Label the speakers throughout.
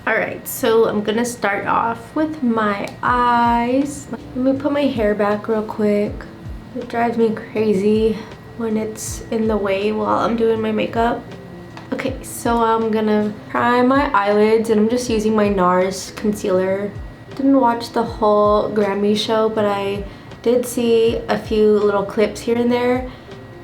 Speaker 1: Alright, so I'm gonna start off with my eyes. Let me put my hair back real quick. It drives me crazy when it's in the way while I'm doing my makeup. Okay, so I'm gonna prime my eyelids and I'm just using my NARS concealer. Didn't watch the whole Grammy show, but I did see a few little clips here and there.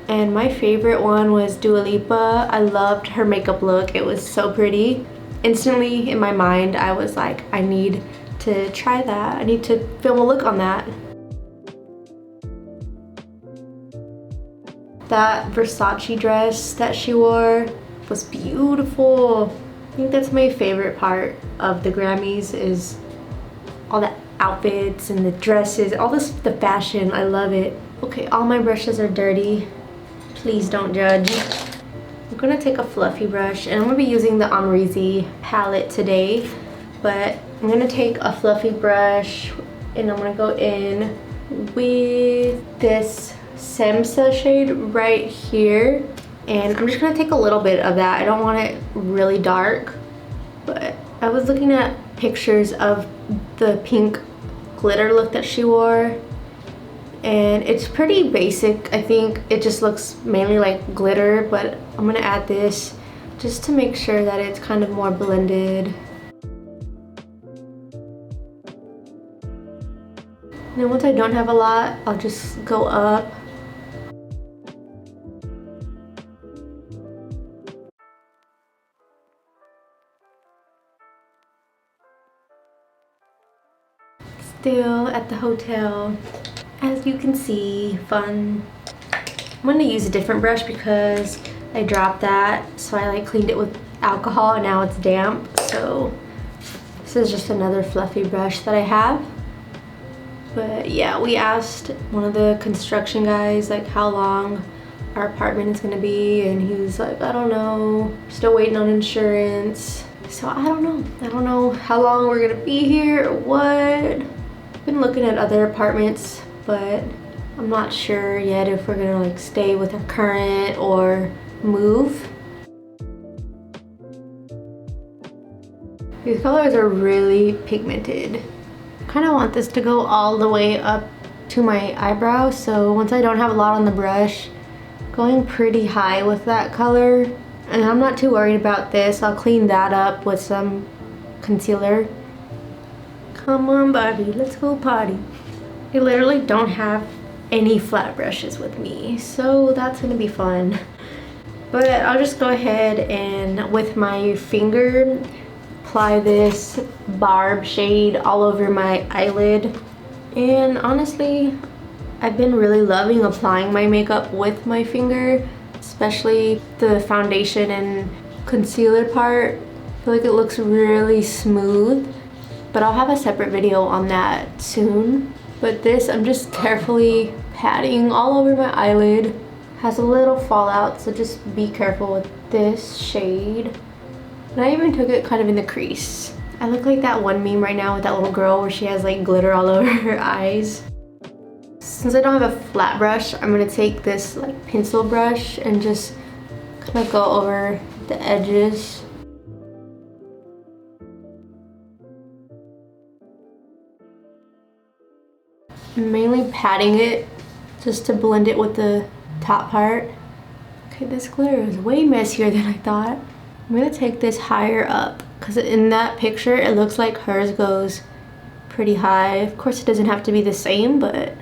Speaker 1: And my favorite one was Dua Lipa. I loved her makeup look. It was so pretty. Instantly in my mind, I was like, I need to try that. I need to film a look on that. That Versace dress that she wore was beautiful. I think that's my favorite part of the Grammys, is all the outfits and the dresses, all this, the fashion. I love it. Okay, all my brushes are dirty. Please don't judge. I'm gonna take a fluffy brush and I'm gonna be using the Amrezy palette today, but I'm gonna take a fluffy brush and I'm gonna go in with this Semsa shade right here, and I'm just gonna take a little bit of that. I don't want it really dark, but I was looking at pictures of the pink glitter look that she wore, and it's pretty basic. I think it just looks mainly like glitter, but I'm gonna add this just to make sure that it's kind of more blended. And then once I don't have a lot, I'll just go up. Still at the hotel. As you can see, fun. I'm gonna use a different brush because I dropped that, so I like cleaned it with alcohol and now it's damp. So this is just another fluffy brush that I have. But yeah, we asked one of the construction guys like how long our apartment is gonna be, and he was like, I don't know, still waiting on insurance. So I don't know how long we're gonna be here or what. Been looking at other apartments, but I'm not sure yet if we're gonna like stay with our current or move. These colors are really pigmented. I kind of want this to go all the way up to my eyebrow, so once I don't have a lot on the brush, going pretty high with that color. And I'm not too worried about this. I'll clean that up with some concealer. Come on, Barbie, let's go party. I literally don't have any flat brushes with me, so that's gonna be fun. But I'll just go ahead and with my finger apply this Barb shade all over my eyelid. And honestly, I've been really loving applying my makeup with my finger, especially the foundation and concealer part. I feel like it looks really smooth, but I'll have a separate video on that soon. But this, I'm just carefully patting all over my eyelid. Has a little fallout, so just be careful with this shade. And I even took it kind of in the crease. I look like that one meme right now with that little girl where she has like glitter all over her eyes. Since I don't have a flat brush, I'm gonna take this like pencil brush and just kind of go over the edges. I'm mainly patting it just to blend it with the top part. Okay, this glitter is way messier than I thought. I'm gonna take this higher up because in that picture it looks like hers goes pretty high. Of course it doesn't have to be the same, but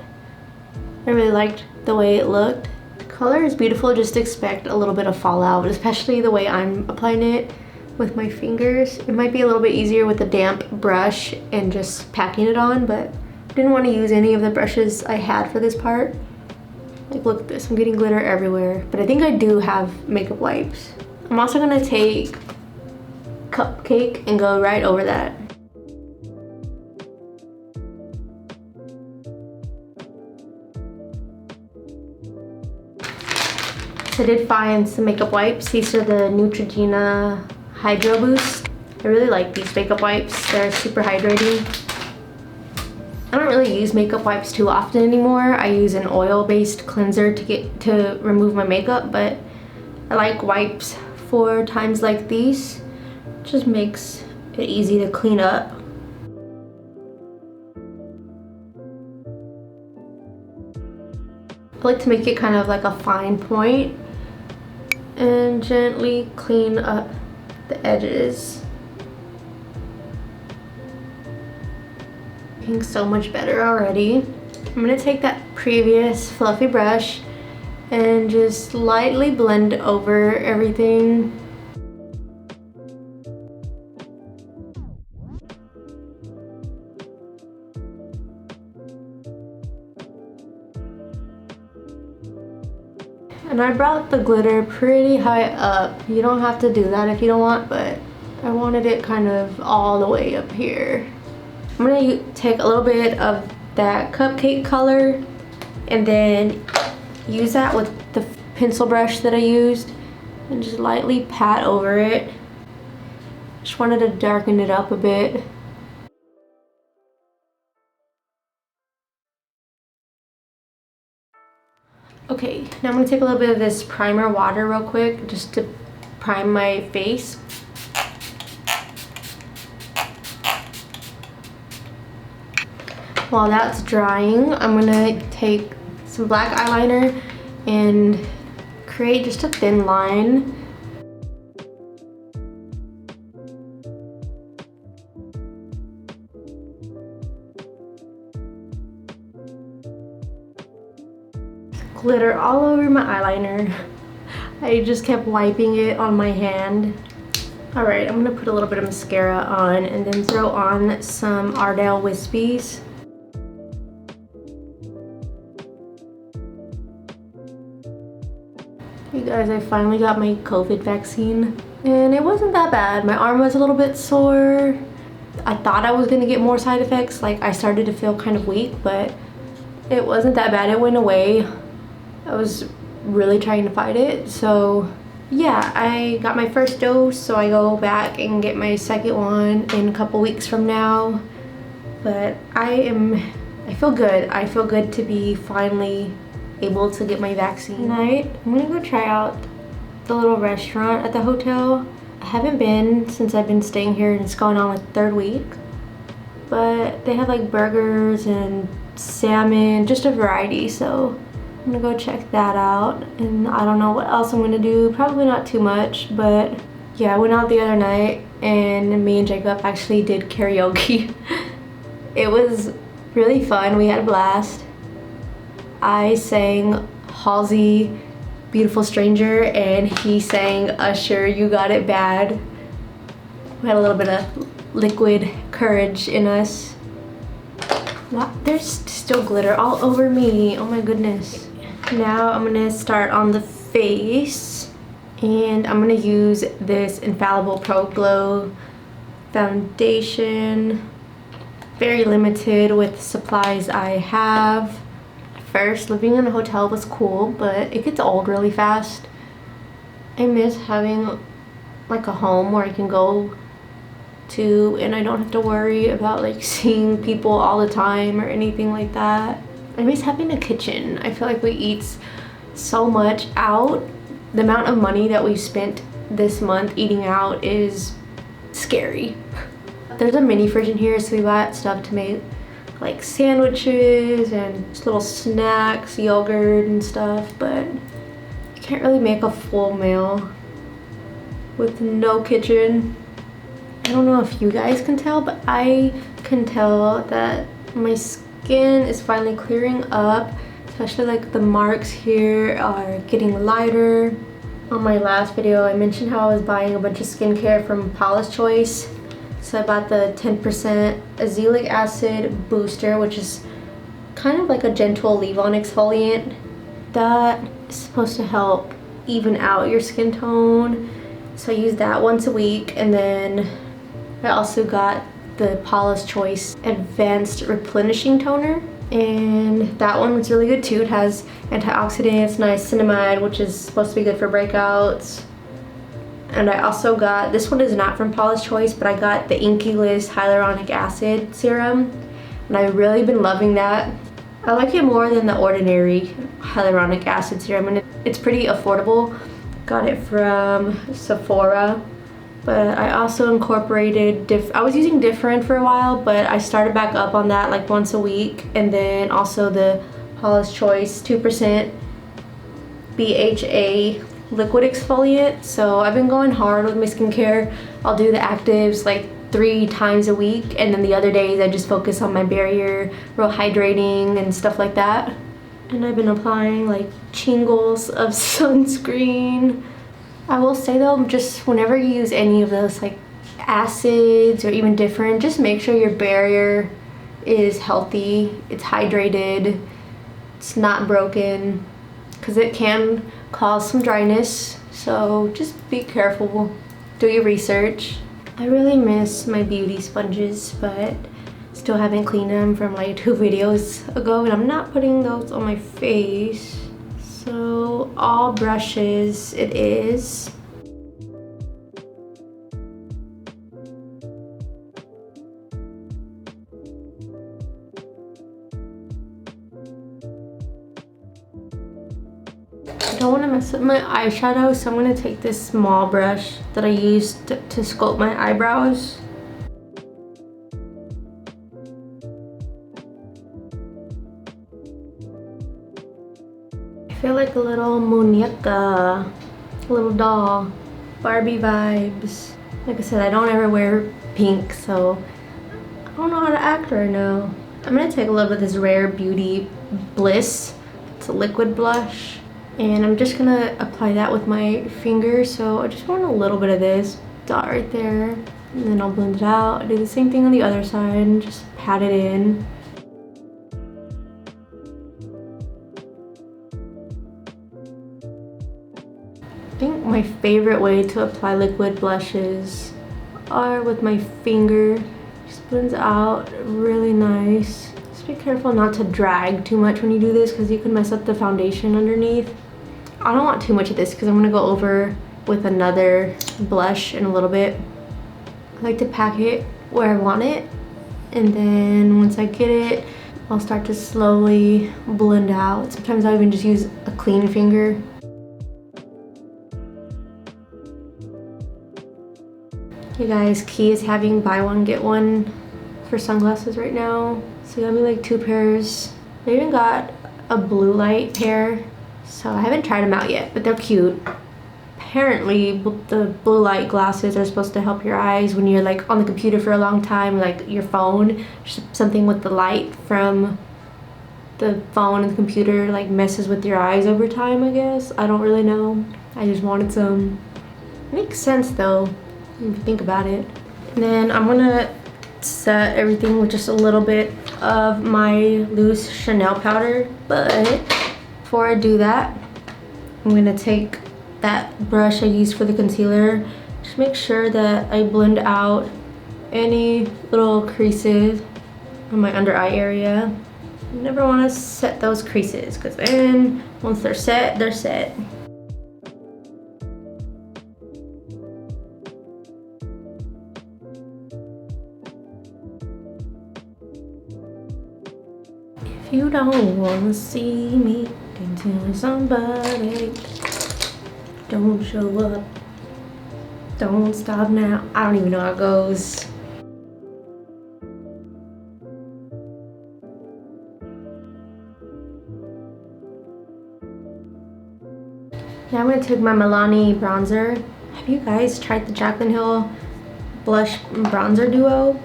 Speaker 1: I really liked the way it looked. The color is beautiful, just expect a little bit of fallout, especially the way I'm applying it with my fingers. It might be a little bit easier with a damp brush and just packing it on, but I didn't want to use any of the brushes I had for this part. Like, look at this, I'm getting glitter everywhere. But I think I do have makeup wipes. I'm also gonna take Cupcake and go right over that. So I did find some makeup wipes. These are the Neutrogena Hydro Boost. I really like these makeup wipes. They're super hydrating. I don't really use makeup wipes too often anymore. I use an oil-based cleanser to remove my makeup, but I like wipes for times like these. Just makes They're easy to clean up. I like to make it kind of like a fine point and gently clean up the edges. Looking so much better already. I'm gonna take that previous fluffy brush and just lightly blend over everything. And I brought the glitter pretty high up. You don't have to do that if you don't want, but I wanted it kind of all the way up here. I'm gonna take a little bit of that cupcake color and then use that with the pencil brush that I used and just lightly pat over it. Just wanted to darken it up a bit. Okay, now I'm gonna take a little bit of this primer water real quick just to prime my face. While that's drying, I'm gonna take some black eyeliner and create just a thin line. Glitter all over my eyeliner. I just kept wiping it on my hand. Alright, I'm gonna put a little bit of mascara on and then throw on some Ardell Wispies. You guys, I finally got my COVID vaccine and it wasn't that bad. My arm was a little bit sore. I thought I was gonna get more side effects, like I started to feel kind of weak, but it wasn't that bad. It went away. I was really trying to fight it. So yeah, I got my first dose, so I go back and get my second one in a couple weeks from now. But I feel good. I feel good to be finally able to get my vaccine. Tonight, I'm gonna go try out the little restaurant at the hotel. I haven't been since I've been staying here and it's going on like third week. But they have like burgers and salmon, just a variety, so I'm gonna go check that out. And I don't know what else I'm gonna do, probably not too much, but yeah, I went out the other night and me and Jacob actually did karaoke. It was really fun, we had a blast. I sang Halsey, Beautiful Stranger, and he sang Usher, You Got It Bad. We had a little bit of liquid courage in us. Wow, there's still glitter all over me, oh my goodness. Now I'm gonna start on the face, and I'm gonna use this Infallible Pro Glow foundation. Very limited with supplies I have. First, living in a hotel was cool, but it gets old really fast. I miss having like a home where I can go to and I don't have to worry about like seeing people all the time or anything like that. I miss having a kitchen. I feel like we eat so much out. The amount of money that we spent this month eating out is scary. There's a mini fridge in here, so we got stuff to make like sandwiches and just little snacks, yogurt and stuff, but you can't really make a full meal with no kitchen. I don't know if you guys can tell, but I can tell that my skin is finally clearing up, especially like the marks here are getting lighter. On my last video, I mentioned how I was buying a bunch of skincare from Paula's Choice. So I bought the 10% azelaic acid booster, which is kind of like a gentle leave-on exfoliant. That is supposed to help even out your skin tone. So I use that once a week, and then I also got the Paula's Choice Advanced Replenishing Toner, and that one was really good too. It has antioxidants, niacinamide, which is supposed to be good for breakouts. And I also got, this one is not from Paula's Choice, but I got the Inky List Hyaluronic Acid Serum, and I've really been loving that. I like it more than the ordinary hyaluronic acid serum, and it's pretty affordable. Got it from Sephora. But I also incorporated I was using Different for a while, but I started back up on that like once a week. And then also the Paula's Choice 2% BHA liquid exfoliant. So I've been going hard with my skincare. I'll do the actives like 3 times a week, and then the other days I just focus on my barrier, real hydrating and stuff like that. And I've been applying like shingles of sunscreen. I will say though, just whenever you use any of those like acids or even Different, just make sure your barrier is healthy, it's hydrated, it's not broken, because it can cause some dryness. So just be careful, do your research. I really miss my beauty sponges, but still haven't cleaned them from like 2 videos ago, and I'm not putting those on my face. So all brushes it is. I don't want to mess up my eyeshadow, so I'm going to take this small brush that I used to sculpt my eyebrows. I feel like a little muñeca, a little doll, Barbie vibes. Like I said, I don't ever wear pink, so I don't know how to act right now. I'm going to take a little bit of this Rare Beauty Bliss. It's a liquid blush. And I'm just gonna apply that with my finger. So I just want a little bit of this dot right there. And then I'll blend it out. Do the same thing on the other side and just pat it in. I think my favorite way to apply liquid blushes are with my finger. Just blends out really nice. Just be careful not to drag too much when you do this, because you can mess up the foundation underneath. I don't want too much of this because I'm going to go over with another blush in a little bit. I like to pack it where I want it, and then once I get it, I'll start to slowly blend out. Sometimes I'll even just use a clean finger. Hey guys, Key is having buy one get one for sunglasses right now. So got me like 2 pairs. They even got a blue light pair. So I haven't tried them out yet, but they're cute. Apparently the blue light glasses are supposed to help your eyes when you're like on the computer for a long time, like your phone. Something with the light from the phone and the computer like messes with your eyes over time, I guess. I don't really know. I just wanted some. Makes sense though, if you think about it. And then I'm gonna set everything with just a little bit of my loose Chanel powder, but before I do that, I'm gonna take that brush I used for the concealer. Just make sure that I blend out any little creases on my under eye area. You never want to set those creases, because then once they're set, they're set. If you don't want to see me, then tell somebody. Don't show up. Don't stop now. I don't even know how it goes. Now I'm going to take my Milani bronzer. Have you guys tried the Jaclyn Hill blush bronzer duo?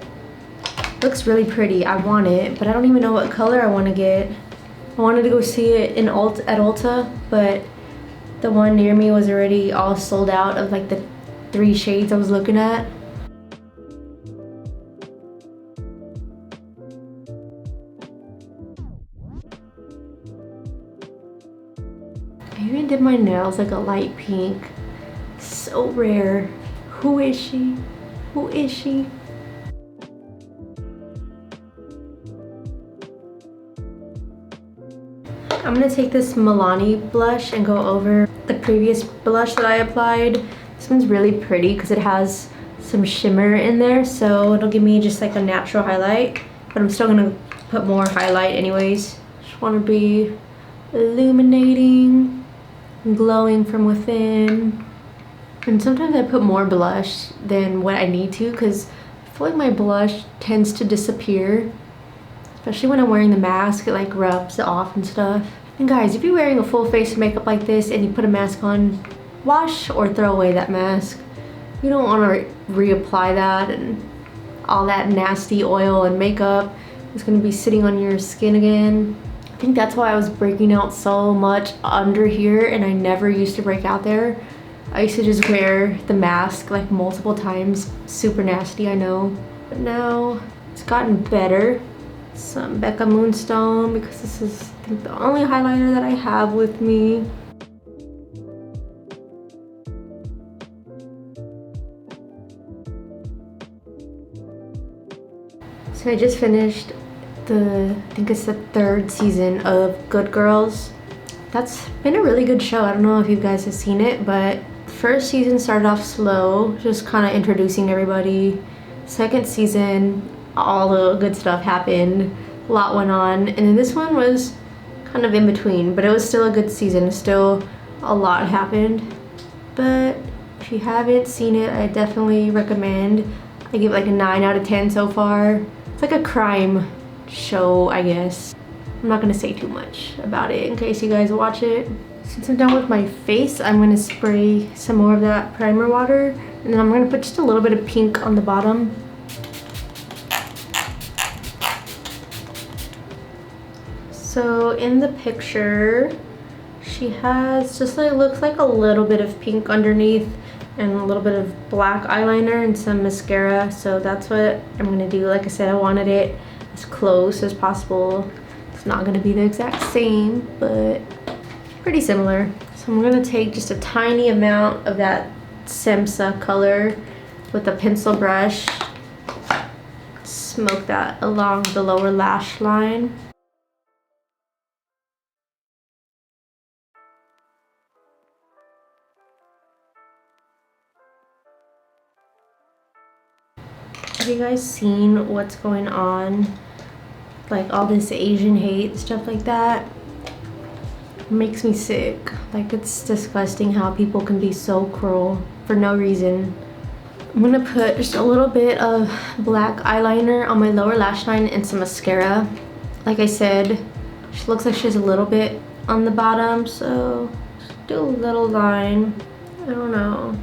Speaker 1: Looks really pretty. I want it, but I don't even know what color I want to get. I wanted to go see it in at Ulta, but the one near me was already all sold out of like the 3 shades I was looking at. I even did my nails like a light pink. So rare. Who is she? Who is she? I'm gonna take this Milani blush and go over the previous blush that I applied. This one's really pretty because it has some shimmer in there, so it'll give me just like a natural highlight, but I'm still gonna put more highlight anyways. Just wanna be illuminating, glowing from within. And sometimes I put more blush than what I need to because I feel like my blush tends to disappear. Especially when I'm wearing the mask, it like rubs off and stuff. And guys, if you're wearing a full face of makeup like this and you put a mask on, wash or throw away that mask. You don't want to reapply that and all that nasty oil and makeup is going to be sitting on your skin again. I think that's why I was breaking out so much under here, and I never used to break out there. I used to just wear the mask like multiple times. Super nasty, I know. But now it's gotten better. Some Becca Moonstone, because this is, I think, the only highlighter that I have with me. So I just finished I think it's the 3rd season of Good Girls. That's been a really good show. I don't know if you guys have seen it, but the 1st season started off slow, just kind of introducing everybody. 2nd season, all the good stuff happened, a lot went on, and then this one was kind of in between, but it was still a good season. Still a lot happened. But if you haven't seen it, I definitely recommend. I give it like a 9 out of 10 so far. It's like a crime show, I guess. I'm not gonna say too much about it in case you guys watch it. Since I'm done with my face, I'm gonna spray some more of that primer water, and then I'm gonna put just a little bit of pink on the bottom. So in the picture, she has just like, looks like a little bit of pink underneath and a little bit of black eyeliner and some mascara. So that's what I'm gonna do. Like I said, I wanted it as close as possible. It's not gonna be the exact same, but pretty similar. So I'm gonna take just a tiny amount of that Semsa color with a pencil brush, smoke that along the lower lash line. Have you guys seen what's going on? Like all this Asian hate, stuff like that. It makes me sick. Like, it's disgusting how people can be so cruel for no reason. I'm gonna put just a little bit of black eyeliner on my lower lash line and some mascara. Like I said, she looks like she has a little bit on the bottom, so just do a little line. I don't know.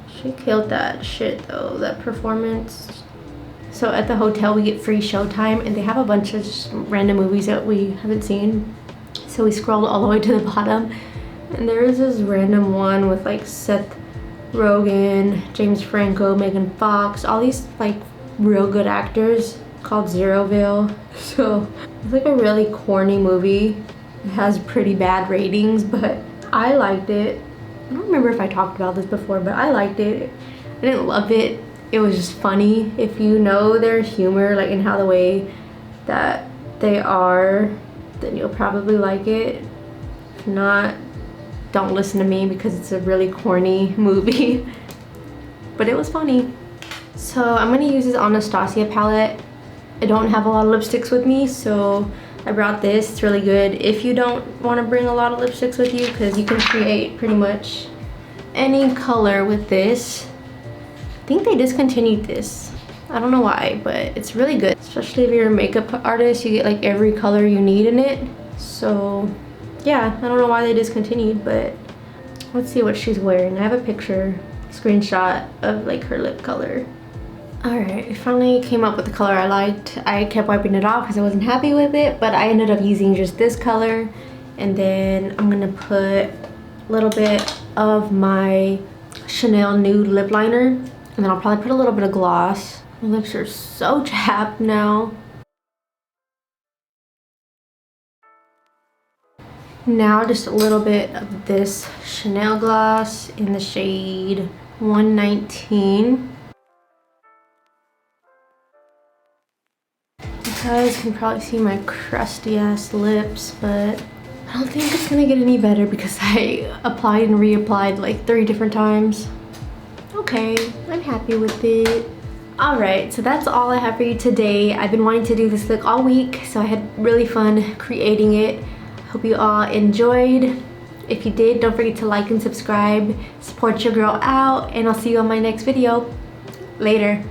Speaker 1: She killed that shit though, that performance. So at the hotel we get free showtime, and they have a bunch of just random movies that we haven't seen. So we scrolled all the way to the bottom, and there is this random one with like Seth Rogen, James Franco, Megan Fox, all these like real good actors, called Zeroville. So it's like a really corny movie. It has pretty bad ratings, but I liked it. I don't remember if I talked about this before, but I liked it. I didn't love it. It was just funny. If you know their humor, like in how the way that they are, then you'll probably like it. If not, don't listen to me because it's a really corny movie. But it was funny. So I'm gonna use this Anastasia palette. I don't have a lot of lipsticks with me, so I brought this. It's really good if you don't want to bring a lot of lipsticks with you, because you can create pretty much any color with this. I think they discontinued this. I don't know why, but it's really good. Especially if you're a makeup artist, you get like every color you need in it. So yeah, I don't know why they discontinued, but let's see what she's wearing. I have a picture, screenshot of like her lip color. Alright, I finally came up with the color I liked. I kept wiping it off because I wasn't happy with it, but I ended up using just this color. And then I'm gonna put a little bit of my Chanel Nude lip liner. And then I'll probably put a little bit of gloss. My lips are so chapped now. Now just a little bit of this Chanel gloss in the shade 119. You guys can probably see my crusty ass lips, but I don't think it's gonna get any better because I applied and reapplied like 3 different times. Okay, I'm happy with it. Alright, so that's all I have for you today. I've been wanting to do this look all week, so I had really fun creating it. Hope you all enjoyed. If you did, don't forget to like and subscribe. Support your girl out, and I'll see you on my next video. Later.